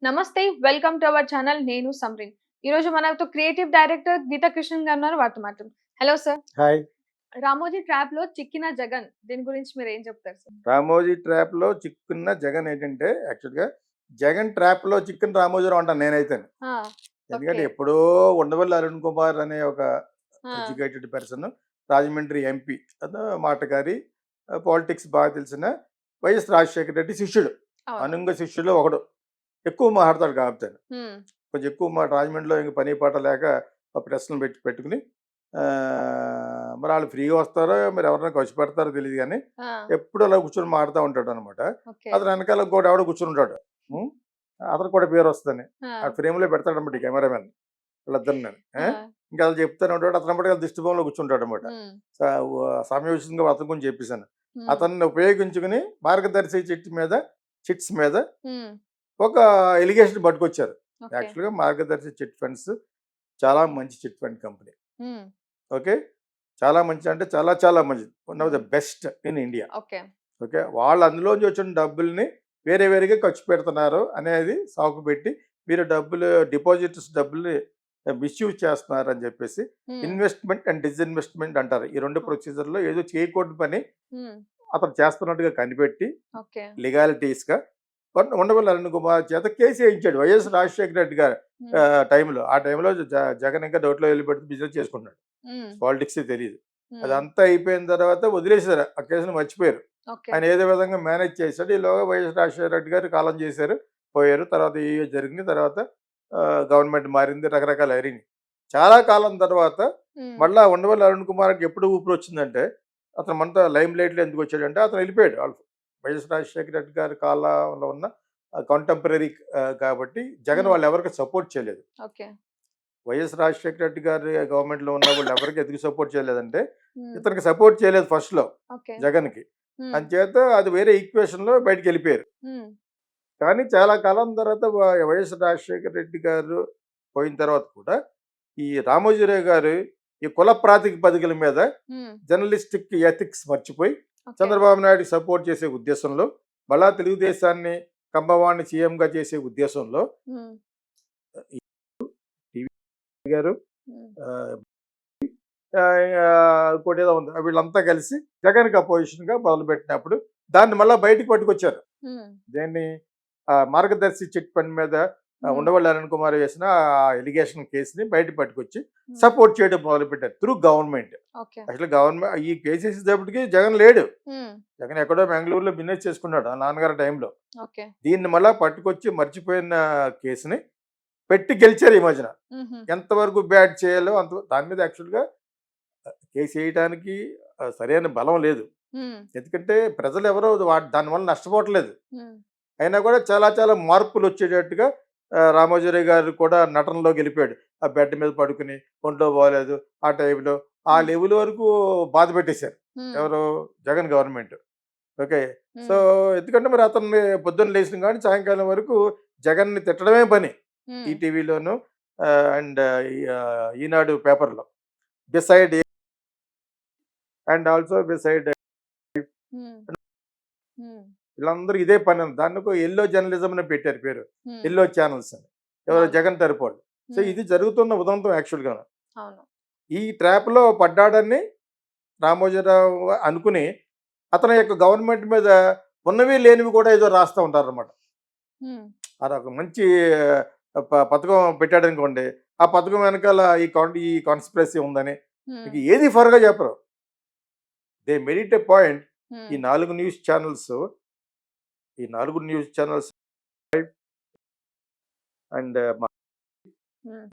నమస్తే welcome to our channel నేను సమ్రిన్. ఈ రోజు మనతో క్రియేటివ్ డైరెక్టర్ గీతా కృష్ణన్ గారు ఉన్నారు. వారితో మాట్లాడదాం. Hello sir. Hi. Ramoji trap లో చిక్కిన జగన్ దీని గురించి మీరు ఏం చెప్తారు సార్? రామోజీ ట్రాప్‌లో చిక్కున్న జగన్ ఏంటంటే యాక్చువల్‌గా జగన్ ట్రాప్‌లో చిక్కిన రామోజీరావు అంటాను నేనైతేను. ఆ! ఓకే. ఎందుకంటే ఎప్పుడో ఉండవల్లి అరుణ్ కుమార్ అనే ఒక ఆ! Educated person Rajahmundry MP. అతను మాటకారి, పాలిటిక్స్ బాగా తెలిసిన వైఎస్ రాజశేఖర రెడ్డి శిష్యుడు. అవును. అనుంగ శిష్యుల్లో ఒకడు. ఎక్కువ మాట్లాడతాడు కాకపోతే. హ్మ్. కొంచెం ఎక్కువ మాట రాజమండ్రిలో ఇంక పని పాట లేక ప్రెస్‌లను పెట్టుకుని మరి వాళ్ళు ఫ్రీగా వస్తారో మరి ఎవరైనా ఖర్చు పెడతారో తెలియదు కానీ ఆ! ఎప్పుడు అలా కూర్చొని మాడుతూ ఉంటాడు అనమాట. ఓకే. అతను వెనకాల ఇంకోటి ఎవడో కూర్చుని ఉంటాడు. అతను కూడా పేరు వస్తుందని ఆ ఆ! ఫ్రేమ్లో పెడతాడనమాట ఈ కెమెరామెన్ వీళ్ళిద్దరిని. ఆ! ఇంకా అలా చెప్తానే ఉంటాడు. అతను బట్టి దిష్టి బొమ్మలో కూర్చుంటాడు అనమాట. హ్మ్. సమయోచితంగా అతను గురించి చెప్పేశాను. హ్మ్. అతన్ని ఉపయోగించుకుని మార్గదర్శి చిట్స్ మీద హ్మ్. ఒక ఎలిగేషన్ పట్టుకొచ్చారు. ఓకే. యాక్చువల్గా మార్గదర్శి చిట్ ఫండ్స్ చాలా మంచి చిట్ ఫండ్ కంపెనీ. హ్మ్. ఓకే. చాలా మంచి అంటే చాలా చాలా మంచిది. వన్ ఆఫ్ ద హ్మ్. Best in India. Okay. Okay. వాళ్ళు అందులోంచి వచ్చిన డబ్బుల్ని వేరేగా ఖర్చు పెడుతున్నారు అనేది సాకు పెట్టి, మీరు డబ్బుల్ని మిస్‌యూజ్ చేస్తున్నారని చెప్పేసి హ్మ్. ఇన్వెస్ట్‌మెంట్ అండ్ డిస్ఇన్వెస్ట్‌మెంట్ అంటారు. ఈ 2 ఓహ్! ప్రొసీజర్‌లో ఏదో చేయకూడని పని హ్మ్. అతను చేస్తున్నట్టుగా కనిపెట్టి ఓకే. లీగాలిటీస్‌గా ఉండవల్లి అరుణ్ కుమార్ చేత కేసు ఏయించాడు. వైఎస్ రాజశేఖర రెడ్డి గారు హ్మ్. టైంలో. ఆ టైంలో జగన్ ఇంకా నోట్లో ఎళ్లి పెడుతూ బిజినెస్ చేసుకుంటున్నాడు. హ్మ్. పాలిటిక్సే తెలీదు. హ్మ్. అదంతా అయిపోయిన తర్వాత వదిలేసారు. ఆ కేసుని మర్చిపోయారు. ఓకే. ఆయన ఏదో విధంగా మేనేజ్ చేశాడు. ఈలోగా వైఎస్ రాజశేఖర రెడ్డి గారు కాలం చేశారు. పోయారు. తర్వాత ఏయో జరిగింది. తర్వాత గవర్నమెంట్ మారింది. రకరకాలు అయినాయి. చాలా కాలం తర్వాత హ్మ్. మళ్ళా ఉండవల్లి అరుణ్ కుమార్‌కి ఎప్పుడు ఊపిరొచ్చిందంటే, అతను మనతో లైమ్ లైట్‌లో ఎందుకు వచ్చాడంటే, అతను వెళ్ళిపోయాడు. వైఎస్ రాజశేఖర రెడ్డి గారి కాలంలో ఉన్న కంటెంపరరీ కాబట్టి జగన్ హ్మ్. వాళ్ళెవరికీ సపోర్ట్ చేయలేదు. ఓకే. వైఎస్ రాజశేఖర రెడ్డి గారి గవర్నమెంట్‌లో ఉన్నవాళ్ళు ఎవరికి ఎందుకు సపోర్ట్ చేయలేదంటే, హ్మ్. ఇతనికి సపోర్ట్ చేయలేదు ఫస్ట్‌లో ఓకే. జగన్‌కి. హ్మ్. అంచేత అది వేరే ఈక్వేషన్‌లో బయటికెళ్ళిపోయారు. హ్మ్. కానీ చాలా కాలం తర్వాత వైఎస్ రాజశేఖర రెడ్డి గారు పోయిన తర్వాత కూడా, ఈ రామోజీరావు గారు ఈ కుల ప్రాతిపదికల మీద హ్మ్. జర్నలిస్టిక్ ఎథిక్స్ మర్చిపోయి, ఓకే. చంద్రబాబు నాయుడుకి సపోర్ట్ చేసే ఉద్దేశంలో, మళ్ళా తెలుగుదేశాన్ని కంబవాడిని సీఎంగా చేసే ఉద్దేశంలో హ్మ్. ఈ టీవీ గారు హ్మ్. ఆహ్, ఇంకోటేదో ఉంది. వీళ్ళంతా కలిసి జగన్‌కి అపోజిషన్‌గా మొదలుపెట్టినప్పుడు దాన్ని మళ్ళా బయటికి పట్టుకొచ్చారు. హ్మ్. దేన్ని మార్గదర్శి చిట్ ఫండ్ మీద హ్మ్. ఉండవల్లి అరుణ్ కుమార్ వేసిన ఎలిగేషన్ కేసుని బయట పట్టుకొచ్చి హ్మ్. సపోర్ట్ చేయడం మొదలుపెట్టారు త్రూ గవర్నమెంట్. ఓకే. అసలు గవర్నమెంట్ ఈ కేసు వేసేటప్పటికి జగన్ లేడు. హ్మ్. జగన్ ఎక్కడో బెంగుళూరులో బిజినెస్ చేసుకున్నాడు ఆ నాన్నగారి టైంలో. ఓకే. దీన్ని మళ్ళా పట్టుకొచ్చి మర్చిపోయిన కేసుని పెట్టి గెలిచారు ఈ మధ్యన. హుహు. ఎంతవరకు బ్యాట్ చేయాలో అంత దాని మీద యాక్చువల్‌గా కేసు వేయడానికి సరైన బలం లేదు. హ్మ్. ఎందుకంటే ప్రజలు ఎవరో దానివల్ల నష్టపోవట్లేదు. హ్మ్. అయినా కూడా చాలా చాలా మార్పులొచ్చేటట్టుగా రామోజీరావు గారు కూడా నటనలోకి వెళ్ళిపోయాడు. ఆ బెడ్ మీద పడుకుని, ఒంట్లో బాగోలేదు, ఆ టైంలో ఆ హ్మ్. లెవెల్ వరకు బాధ పెట్టేశారు. హ్మ్. ఎవరు? జగన్ గవర్నమెంట్. ఓకే. సో, హ్మ్. ఎందుకంటే మరి అతన్ని పొద్దున్న లేసిన కాడి నుంచి సాయంకాలం వరకు జగన్‌ని తిట్టడమే పని. హ్మ్. ఈటీవీలోను అండ్ ఈనాడు పేపర్‌లో. బిసైడ్ అండ్ ఆల్సో బిసైడ్ హ్మ్. హ్మ్. వీళ్ళందరూ ఇదే పని. దానికో యెల్లో జర్నలిజం అని పెట్టారు పేరు. హ్మ్. యెల్లో ఛానెల్స్ అని. ఎవరు? అవును. జగన్ తరపోళ్ళు. సో, హ్మ్. ఇది జరుగుతున్న ఉదంతం యాక్చువల్‌గాను. అవును. ఈ ట్రాప్‌లో పడ్డాడని రామోజీరావు అనుకుని, అతని యొక్క గవర్నమెంట్ మీద ఉన్నవి, లేనివి కూడా ఏదో రాస్తా ఉంటారనమాట. హ్మ్. అదొక మంచి పథకం పెట్టాడనుకోండి, ఆ పథకం వెనకాల ఈ కాన్స్పిరసీ ఉందని, హ్మ్. మీకు ఏది ఫర్‌గా చెప్పరు. They made it a point. ఈ హ్మ్. 4 న్యూస్ ఛానెల్స్ ఈ 4 న్యూస్ ఛానెల్స్ అండ్ హ్మ్.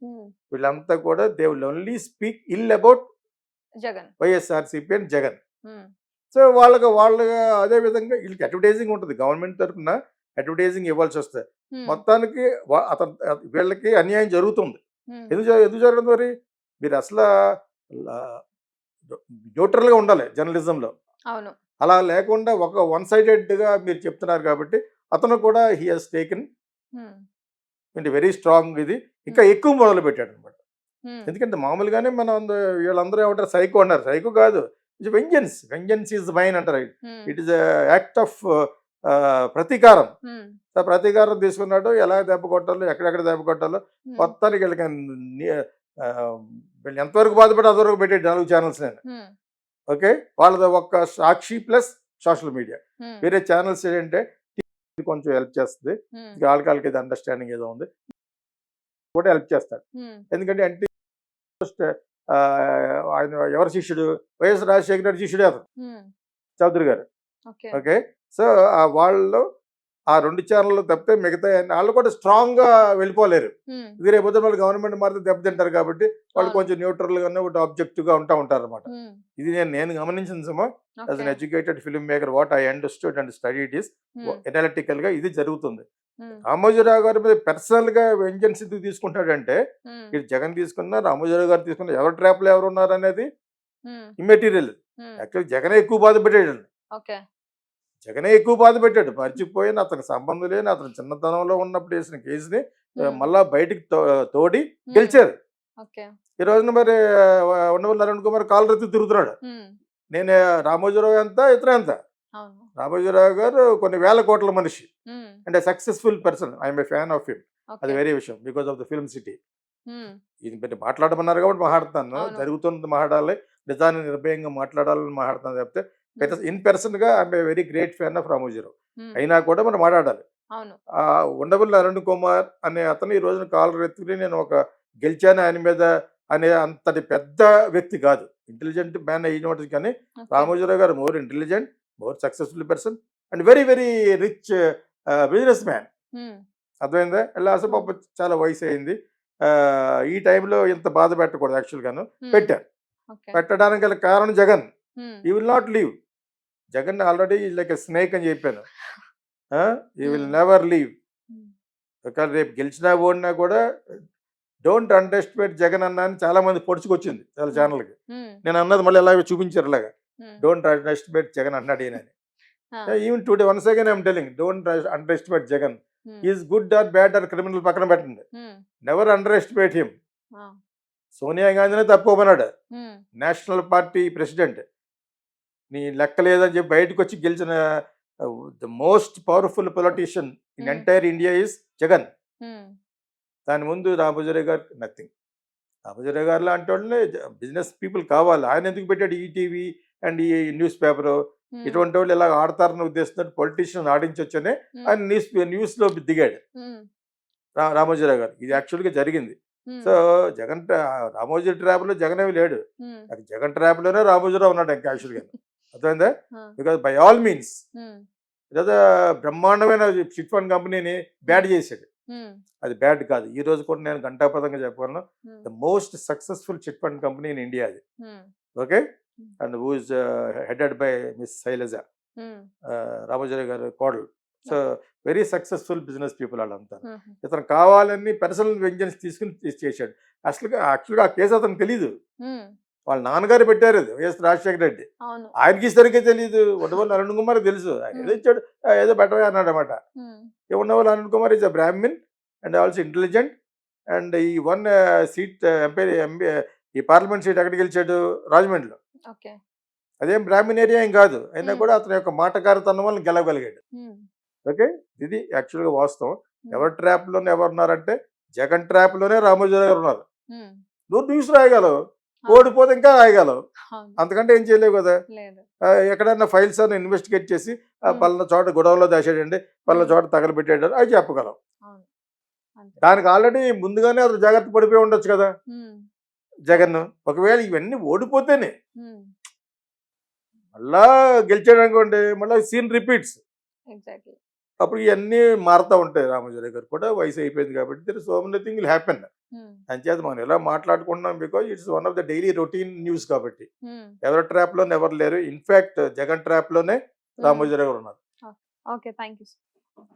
హ్మ్. వీళ్ళంతా కూడా they will only speak ill about Jagan. YSRCP and Jagan. Hmm. So, వాళ్ళగా అదే విధంగా వీళ్ళకి అడ్వర్టైజింగ్ ఉంటది. గవర్నమెంట్ తరపున అడ్వర్టైజింగ్ ఇవ్వాల్సొస్తది. హ్మ్. మొత్తానికి అతను వీళ్ళకి అన్యాయం జరుగుతుంది. హ్మ్. ఎందుకు జరగదు మరి? మీరసలా లా న్యూట్రల్‌గా ఉండాలి జర్నలిజంలో. అవును. అలా లేకుండా ఒక వన్ సైడెడ్‌గా మీరు చెప్తున్నారు కాబట్టి, అతను కూడా హి హాస్ టేకెన్ హ్మ్. వెరీ స్ట్రాంగ్ ఇది. ఇంకా హ్మ్. ఎక్కువ మొదలుపెట్టాడనమాట. హ్మ్. ఎందుకంటే మామూలుగానే మనం వీళ్ళందరూ ఏమంటారు సైకో అన్నారు. సైకో కాదు. It's vengeance. Vengeance is mine అంటారు. Hmm. It is a act of ప్రతీకారం. హ్మ్. సో ప్రతీకారం తీసుకున్నాడు, ఎలా దెబ్బ కొట్టాలో, ఎక్కడెక్కడ దెబ్బ కొట్టాలో హ్మ్. మొత్తానికి వీళ్ళకి ఆ, వీళ్ళు ఎంతవరకు బాధపడి అంతవరకు పెట్టాడు 4 ఛానల్స్ నేను. హ్మ్. ఓకే, వాళ్ళది ఒక్క సాక్షి ప్లస్ సోషల్ మీడియా. హ్మ్. వేరే ఛానల్స్ ఏంటంటే ఇది కొంచెం హెల్ప్ చేస్తుంది, హ్మ్. వాళ్ళకి ఇది అండర్స్టాండింగ్ ఏదో ఉంది కూడా హెల్ప్ చేస్తాడు. హ్మ్. ఎందుకంటే ఆయన ఎవరి శిష్యుడు? వైఎస్ రాజశేఖర రెడ్డి శిష్యుడే అతను, హ్మ్. చౌదరి గారు. ఓకే. ఓకే, సో వాళ్ళు ఆ 2 ఛానళ్ళు తప్పితే మిగతా వాళ్ళు కూడా స్ట్రాంగ్‌గా వెళ్ళిపోలేరు. హ్మ్. ఇది రేపొద్దున వాళ్ళు గవర్నమెంట్ మారితే దెబ్బతింటారు కాబట్టి వాళ్ళు అవును. కొంచెం న్యూట్రల్‌గానే ఒకటి ఆబ్జెక్టివ్‌గా ఉంటారన్నమాట. హ్మ్. ఇది నేను గమనించిన సుమా. As okay. Uneducated film maker what I understood and studied is hmm. ఎనాలిటికల్‌గా ఇది జరుగుతుంది. హ్మ్. రామోజీరావు గారి మీద పర్సనల్‌గా వెంజెన్స్ ఎందుకు తీసుకుంటాడంటే, హ్మ్. ఇటు జగన్ తీసుకున్నా, రామోజీరావు గారు తీసుకున్నా ఎవరి ట్రాప్‌లో ఎవరున్నారనేది హ్మ్. ఇమ్మెటీరియల్. హ్మ్. యాక్చువల్లీ జగనే ఎక్కువ బాధ పెట్టాడండి. ఓకే. జగనే ఎక్కువ బాధ పెట్టాడు. మర్చిపోయిన అతనికి సంబంధం లేని అతను చిన్నతనంలో ఉన్నప్పుడు వేసిన కేసుని హ్మ్. మళ్ళా బయటికి తోడి హ్మ్. గెలిచారు. ఓకే. ఈ రోజున మరి ఉండవల్లి అరుణ్ కుమార్ కాలరెత్తి తిరుగుతున్నాడు. హ్మ్. నేను రామోజీరావు ఎంత, ఇతను ఎంత? అవును. రామోజీరావు గారు కొన్ని వేల కోట్ల మనిషి హ్మ్. And successful person. I'm a fan of him. అది ఓకే. వేరే విషయం, because of the film city. హ్మ్. ఇది మీరు మాట్లాడమన్నారు కాబట్టి మాట్లాడుతాను. అవును. జరుగుతున్నది మాట్లాడాలి, నిజాన్ని నిర్భయంగా మాట్లాడాలని మాట్లాడుతాను తప్పితే హ్మ్. ఇన్ పర్సన్‌గా I'm a very great fan of Ramoji Rao. Hmm. అయినా కూడా మనం మాట్లాడాలి. అవును. ఉండవల్లి అరుణ్ కుమార్ అనే అతను ఈ రోజున కాలర్ ఎత్తుకుని నేను ఒక గెలిచాను ఆయన మీద అనే అంతటి పెద్ద వ్యక్తి కాదు. ఇంటెలిజెంట్ మ్యాన్ అయినప్పటికీ కానీ ఓకే. రామోజీరావు గారు more intelligent, more successful person and very very rich business man. హ్మ్. అర్థమైందా? ఇలా అసలు అవును. పాపం చాలా వయసు అయింది. ఈ టైంలో ఇంత బాధ పెట్టకూడదు యాక్చువల్‌గాను. హ్మ్. పెట్టారు. ఓకే. పెట్టడానికి గల కారణం జగన్. హ్మ్. He will not leave. Jagan already like a snake అని చెప్పాను. హి విల్ హ్మ్. Never leave. హ్మ్. ఒకవేళ రేపు గెలిచినా ఓడినా కూడా డోంట్ అండర్ ఎస్టిమేట్ జగన్ అన్న అని చాలా మంది పొడుచుకొచ్చింది చాలా హ్మ్. ఛానల్‌కి. హ్మ్. నేను అన్నది మళ్ళీ ఇలాగ చూపించారు ఇలాగా. హ్మ్. డోంట్ అండర్ ఎస్టిమేట్ జగన్ అన్నాడు ఈయనని. ఆ! Even today once again I'm telling don't underestimate Jagan. Hmm. Is good or bad or criminal పక్కన పెట్టండి. Hmm. Never underestimate him. ఆ! సోనియా గాంధీనే తప్పుకోమన్నాడు. హ్మ్. National party president. నీ లెక్క లేదని చెప్పి బయటకొచ్చి గెలిచిన the most powerful politician in hmm. Entire India is Jagan. Hmm. దాని ముందు రామోజీరావు గారు నథింగ్. రామోజీరావు గారు లాంటి వాళ్ళే బిజినెస్ పీపుల్ కావాలి. ఆయన ఎందుకు పెట్టాడు ఈటీవీ అండ్ ఈ న్యూస్ పేపరు. హ్మ్. ఇటువంటి వాళ్ళు ఇలా ఆడతారన్న ఉద్దేశంతో పొలిటీషియన్ ఆడించొచ్చనే హ్మ్. ఆయన న్యూస్‌లో దిగాడు హ్మ్. రామోజీరావు గారు. ఇది హ్మ్. యాక్చువల్‌గా జరిగింది. హ్మ్. సో, రామోజీ ట్రాప్‌లో జగనేమి లేడు. హ్మ్. అది జగన్ ట్రాప్‌లోనే రామోజీరావు ఉన్నాడు ఇంకా యాక్చువల్‌గాను. అర్థమైందా? ఆ! బికాజ్ బై ఆల్ మీన్స్ హ్మ్. ఏదో బ్రహ్మాండమైన చిట్ ఫండ్ కంపెనీని బ్యాడ్ హ్మ్. చేశాడు. హ్మ్. అది బ్యాడ్ కాదు. ఈ రోజు కూడా నేను ఘంటాపథంగా చెప్పగలను. Hmm. The most successful chit fund company in India అది. Hmm. Okay. Hmm. And who is headed by miss Shailaja, hmm. Ramoji Rao గారి కోడలు. So, okay. Very successful business people ఆళ్ళంతాను. హుహు. ఇతను కావాలని పర్సనల్ వెంజెన్స్ తీసుకొని చేశాడు. యాక్చువల్‌గా ఆ కేసు అతనికి తెలీదు. హ్మ్. వాళ్ళ నాన్నగారు పెట్టారు అది వైఎస్ రాజశేఖర రెడ్డి. అవును. ఆయనకి సరిగ్గా తెలీదు. ఉండవల్లి అరుణ్ కుమార్ తెలుసు. ఆయన ఏదో హ్మ్. ఇచ్చాడు. ఏదో పెట్టవే అన్నాడన్నమాట. హ్మ్. Undavalli Arun Kumar is a Brahmin and also intelligent and ఈ వన్ సీట్ ఈ పార్లమెంట్ సీట్ ఎక్కడ గెలిచాడు? రాజమండ్రిలో. ఓకే. అదేం బ్రాహ్మణ్ ఏరియా ఏం కాదు. అయినా హ్మ్. కూడా అతని యొక్క మాటకారితనం వల్ల గెలవగలిగాడు. హ్మ్. ఓకే. ఇది యాక్చువల్‌గా వాస్తవం. హ్మ్. ఎవరి ట్రాప్‌లోనే ఎవరున్నారంటే జగన్ ట్రాప్‌లోనే రామోజీరావు గారు ఉన్నారు. హ్మ్. నువ్వు న్యూస్ రాయగలవు. అవును. ఓడిపోతే ఇంకా రాయగలవు. అవును. అంతకంటే ఏం చేయలేవు కదా! లేదు. ఎక్కడన్నా ఫైల్స్ అన్ని ఇన్వెస్టిగేట్ చేసి హ్మ్. పలానా చోట గొడవలో దాచాడండి, పలానా హ్మ్. చోట తగలబెట్టాడు అవి చెప్పగలవు. అవును. అంతే. దానికి ఆల్రెడీ ముందుగానే అతను జాగ్రత్త పడిపోయి ఉండొచ్చు కదా హ్మ్. జగన్. ఒకవేళ ఇవన్నీ ఓడిపోతేనే హ్మ్. మళ్ళా గెలిచాడనుకోండి మళ్ళీ సీన్ రిపీట్స్. ఎగ్జాక్ట్‌లీ. అప్పుడు ఇవన్నీ మారుతా ఉంటాయి. రామోజీరావు గారు కూడా వయసు అయిపోయింది కాబట్టి there is so many thing will happen. Hmm. అంచేత మనం ఎలా మాట్లాడుకుంటున్నాం because it's one of the daily routine news కాబట్టి. హ్మ్. ఎవరి ట్రాప్‌లోనే ఎవరు లేరు. ఇన్‌ఫాక్ట్ జగన్ ట్రాప్‌లోనే హ్మ్. రామోజీరావు గారు ఉన్నారు. ఓకే. ఓకే. Thank you.